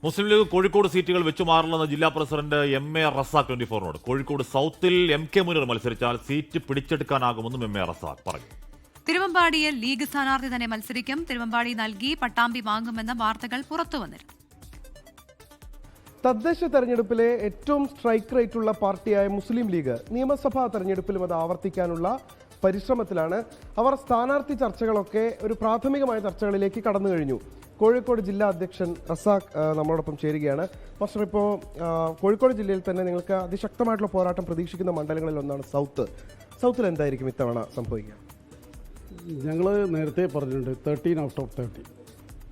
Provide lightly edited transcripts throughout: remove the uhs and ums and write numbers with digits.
മുസ്ലിം league Kozhikode സീറ്റുകൾ വെച്ചുമാറില്ലെന്ന ജില്ലാ പ്രസിഡന്റ് MA റസാഖ് 24നോട്. കോഴിക്കോട് സൗത്തിൽ MK മുനീർ മത്സരിച്ചാൽ സീറ്റ് പിടിച്ചെടുക്കാനാകുമെന്നും MA റസാഖ് പറഞ്ഞു. തിരുവമ്പാടിയിൽ ലീഗ് സ്ഥാനാർത്ഥി തന്നെ മത്സരിക്കും. തിരുവമ്പാടി നൽകി പട്ടാമ്പി വാങ്ങുമെന്ന വാർത്തകൾ പുറത്തുവന്നിരുന്നു. തദ്ദേശ തെരഞ്ഞെടുപ്പിലെ ഏറ്റവും സ്ട്രൈക്ക് റേറ്റുള്ള പാർട്ടിയായ മുസ്ലിം ലീഗ് നിയമസഭാ തെരഞ്ഞെടുപ്പിലും അത് ആവർത്തിക്കാനുള്ള പരിശ്രമത്തിലാണ്. അവർ സ്ഥാനാർത്ഥി ചർച്ചകളൊക്കെ ഒരു പ്രാഥമികമായ ചർച്ചകളിലേക്ക് കടന്നു കഴിഞ്ഞു. കോഴിക്കോട് ജില്ലാ അധ്യക്ഷൻ റസാഖ് നമ്മളോടൊപ്പം ചേരുകയാണ്. മാസ്റ്റർ, ഇപ്പോൾ കോഴിക്കോട് ജില്ലയിൽ തന്നെ നിങ്ങൾക്ക് അതിശക്തമായിട്ടുള്ള പോരാട്ടം പ്രതീക്ഷിക്കുന്ന മണ്ഡലങ്ങളിൽ ഒന്നാണ് സൗത്തിൽ എന്തായിരിക്കും ഇത്തവണ സംഭവിക്കുക? ഞങ്ങൾ നേരത്തെ പറഞ്ഞിട്ടുണ്ട് 13 out of 30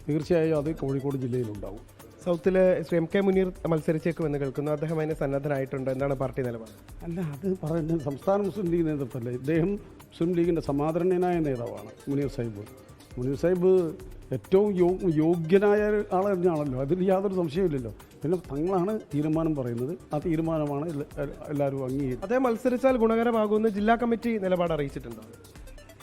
തീർച്ചയായും അത് കോഴിക്കോട് ജില്ലയിലുണ്ടാവും. സൗത്തിൽ ശ്രീ MK മുനീർ മത്സരിച്ചേക്കുമെന്ന് കേൾക്കുന്നു. അദ്ദേഹം അതിന് സന്നദ്ധനായിട്ടുണ്ട്. എന്താണ് പാർട്ടി നിലപാട്? അല്ല, അത് പറയുന്നത് സംസ്ഥാന മുസ്ലിം ലീഗ് നേതൃത്വമല്ലേ. ഇദ്ദേഹം മുസ്ലിം ലീഗിൻ്റെ സമാദരണീയനായ നേതാവാണ് മുനീർ സാഹിബ്. മുനീർ സാഹിബ് ഏറ്റവും യോഗ്യനായ ആളാണല്ലോ, അതിൽ യാതൊരു സംശയമില്ലല്ലോ. പിന്നെ തങ്ങളാണ് തീരുമാനം പറയുന്നത്, ആ തീരുമാനമാണ് എല്ലാവരും അംഗീകരിക്കുന്നത്. അദ്ദേഹം മത്സരിച്ചാൽ ഗുണകരമാകുമെന്ന് ജില്ലാ കമ്മിറ്റി നിലപാട് അറിയിച്ചിട്ടുണ്ടോ?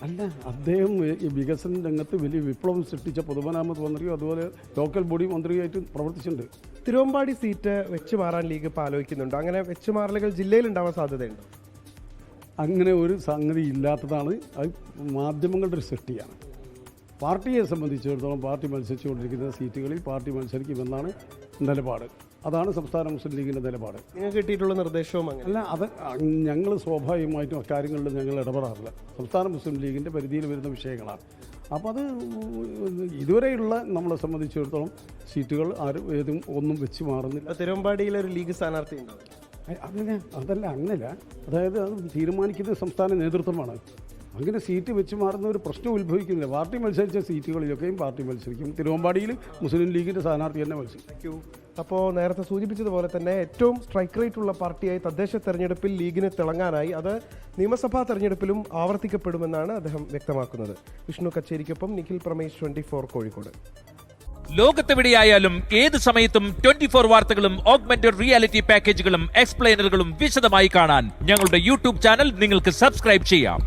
അല്ല, അദ്ദേഹം ഈ വികസന രംഗത്ത് വലിയ വിപ്ലവം സൃഷ്ടിച്ച പൊതുമരാമത്ത് മന്ത്രിയും അതുപോലെ ലോക്കൽ ബോഡി മന്ത്രിയായിട്ട് പ്രവർത്തിച്ചിട്ടുണ്ട്. തിരുവമ്പാടി സീറ്റ് വെച്ചുമാറാൻ ലീഗ് ഇപ്പോൾ ആലോചിക്കുന്നുണ്ട്. അങ്ങനെ വെച്ചുമാറലുകൾ ജില്ലയിൽ ഉണ്ടാവാൻ സാധ്യതയുണ്ടോ? അങ്ങനെ ഒരു സംഗതി ഇല്ലാത്തതാണ്. അത് മാധ്യമങ്ങളുടെ ഒരു സൃഷ്ടിയാണ്. പാർട്ടിയെ സംബന്ധിച്ചിടത്തോളം പാർട്ടി മത്സരിച്ചുകൊണ്ടിരിക്കുന്ന സീറ്റുകളിൽ പാർട്ടി മത്സരിക്കുമെന്നാണ് നിലപാട്. അതാണ് സംസ്ഥാന മുസ്ലിം ലീഗിൻ്റെ നിലപാട്. നിങ്ങൾക്ക് കിട്ടിയിട്ടുള്ള നിർദ്ദേശവും അങ്ങനെ അല്ല, അത് ഞങ്ങൾ സ്വാഭാവികമായിട്ടും അക്കാര്യങ്ങളിൽ ഞങ്ങൾ ഇടപെടാറില്ല. സംസ്ഥാന മുസ്ലിം ലീഗിൻ്റെ പരിധിയിൽ വരുന്ന വിഷയങ്ങളാണ്. അപ്പോൾ അത് ഇതുവരെയുള്ള നമ്മളെ സംബന്ധിച്ചിടത്തോളം സീറ്റുകൾ ഏതും ഒന്നും വെച്ച് മാറുന്നില്ല. തിരുവമ്പാടിയിൽ ഒരു ലീഗ് സ്ഥാനാർത്ഥി ഉണ്ടാവും. അങ്ങനെയല്ല. അതായത് അത് തീരുമാനിക്കുന്നത് സംസ്ഥാന നേതൃത്വമാണ്. അങ്ങനെ സീറ്റ് വെച്ച് മാറുന്ന ഒരു പ്രശ്നം ഉത്ഭവിക്കുന്നില്ല. പാർട്ടി മത്സരിച്ച സീറ്റുകളിലൊക്കെയും പാർട്ടി മത്സരിക്കും. തിരുവമ്പാടിയിൽ മുസ്ലിം ലീഗിൻ്റെ സ്ഥാനാർത്ഥി തന്നെ മത്സരിക്കും. അപ്പോൾ നേരത്തെ സൂചിപ്പിച്ചതുപോലെ തന്നെ ഏറ്റവും സ്ട്രൈക്ക് റേറ്റ് ഉള്ള പാർട്ടിയായി തദ്ദേശ തെരഞ്ഞെടുപ്പിൽ ലീഗിന് തിളങ്ങാനായി അത് നിയമസഭാ തെരഞ്ഞെടുപ്പിലും ആവർത്തിക്കപ്പെടുമെന്നാണ് അദ്ദേഹം വ്യക്തമാക്കുന്നത്. വിഷ്ണു കച്ചേരിക്കൊപ്പം നിഖിൽ പ്രമേശ്, 24 കോഴിക്കോട്. ലോകത്തെവിടെയായാലും ഏത് സമയത്തും 24 വാർത്തകളും ഓഗ്മെന്റഡ് റിയാലിറ്റി പാക്കേജുകളും എക്സ്പ്ലെയിനറുകളും വിശദമായി കാണാൻ ഞങ്ങളുടെ യൂട്യൂബ് ചാനൽ നിങ്ങൾക്ക് സബ്സ്ക്രൈബ് ചെയ്യാം.